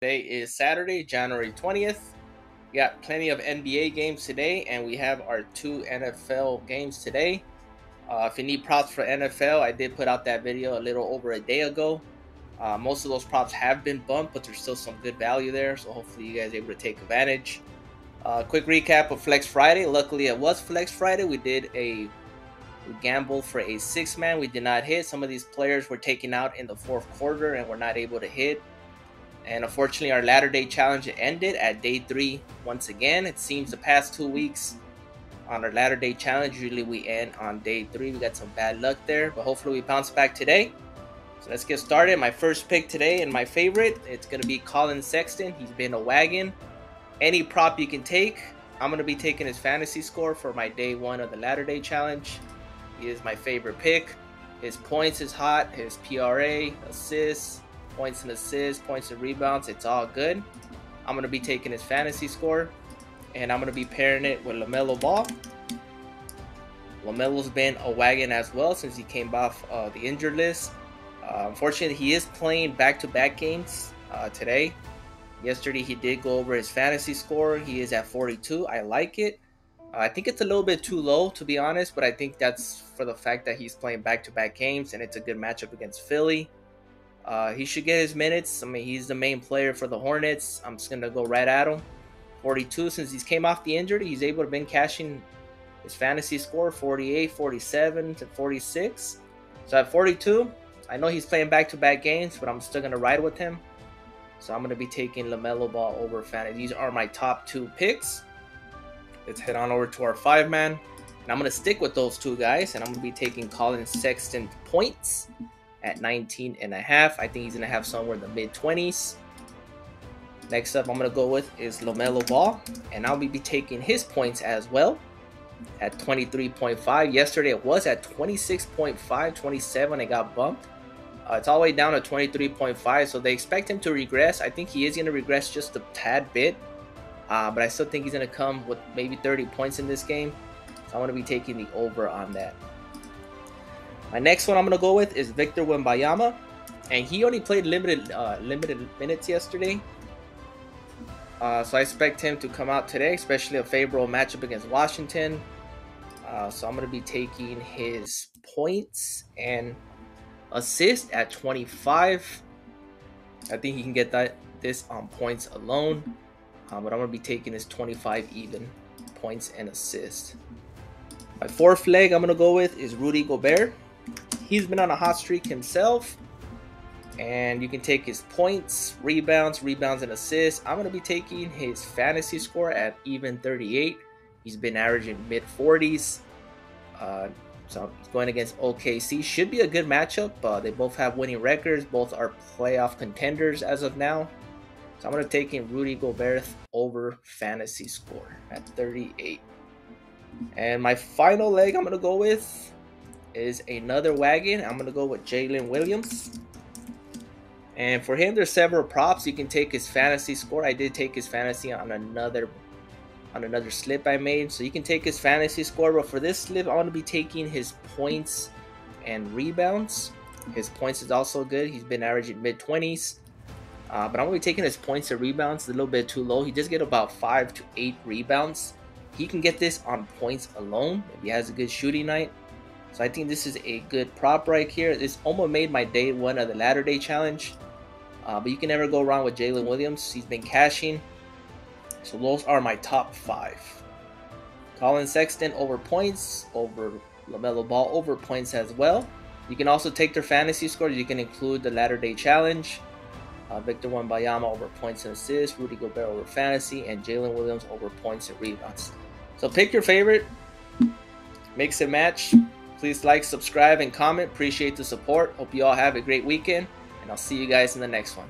Today is Saturday, January 20th. We got plenty of NBA games today, and we have our 2 NFL games today. If you need props for NFL, I did put out that video a little over a day ago. Most of those props have been bumped, but there's still some good value there, so hopefully you guys are able to take advantage. Quick recap of Flex Friday. Luckily, it was Flex Friday. We gambled for a 6-man. We did not hit. Some of these players were taken out in the fourth quarter and were not able to hit. And unfortunately, our latter day challenge ended at day 3 once again. It seems the past 2 weeks on our latter day challenge, usually we end on day 3. We got some bad luck there, but hopefully we bounce back today. So let's get started. My first pick today and my favorite, it's going to be Collin Sexton. He's been a wagon. Any prop you can take. I'm going to be taking his fantasy score for my day 1 of the latter day challenge. He is my favorite pick. His points is hot. His PRA, assists, points and assists, points and rebounds, it's all good. I'm going to be taking his fantasy score, and I'm going to be pairing it with LaMelo Ball. LaMelo's been a wagon as well since he came off the injured list. Unfortunately, he is playing back-to-back games today. Yesterday, he did go over his fantasy score. He is at 42. I like it. I think it's a little bit too low, to be honest, but I think that's for the fact that he's playing back-to-back games, and it's a good matchup against Philly. He should get his minutes. I mean, he's the main player for the Hornets. I'm just going to go right at him. 42, since he's came off the injury, he's able to been cashing his fantasy score, 48, 47 to 46. So at 42, I know he's playing back-to-back games, but I'm still going to ride with him. So I'm going to be taking LaMelo Ball over fantasy. These are my top 2 picks. Let's head on over to our 5-man. And I'm going to stick with those 2 guys, and I'm going to be taking Collin Sexton points at 19.5. I think he's going to have somewhere in the mid-20s. Next up, I'm going to go with is LaMelo Ball, and I'll be taking his points as well at 23.5. Yesterday, it was at 26.5, 27. It got bumped. It's all the way down to 23.5, so they expect him to regress. I think he is going to regress just a tad bit, but I still think he's going to come with maybe 30 points in this game. So I'm going to be taking the over on that. My next one I'm going to go with is Victor Wembanyama, and he only played limited minutes yesterday. So I expect him to come out today, especially a favorable matchup against Washington. So I'm going to be taking his points and assist at 25. I think he can get this on points alone, but I'm going to be taking his 25 even points and assist. My 4th leg I'm going to go with is Rudy Gobert. He's been on a hot streak himself, and you can take his points, rebounds, and assists. I'm going to be taking his fantasy score at even 38. He's been averaging mid-40s. So he's going against OKC. Should be a good matchup. They both have winning records. Both are playoff contenders as of now. So I'm going to take in Rudy Gobert over fantasy score at 38. And my final leg I'm going to go with is another wagon. I'm going to go with Jalen Williams. And for him, there's several props. You can take his fantasy score. I did take his fantasy on another slip I made. So you can take his fantasy score. But for this slip, I want to be taking his points and rebounds. His points is also good. He's been averaging mid-20s. But I'm going to be taking his points and rebounds a little bit too low. He does get about 5 to 8 rebounds. He can get this on points alone if he has a good shooting night. So I think this is a good prop right here. This almost made my day 1 of the latter day challenge. But you can never go wrong with Jalen Williams. He's been cashing. So those are my top 5. Collin Sexton over points, over LaMelo Ball over points as well. You can also take their fantasy scores. You can include the latter day challenge. Victor Wembanyama over points and assists, Rudy Gobert over fantasy, and Jalen Williams over points and rebounds. So pick your favorite. Mix and match. Please like, subscribe, and comment. Appreciate the support. Hope you all have a great weekend, and I'll see you guys in the next one.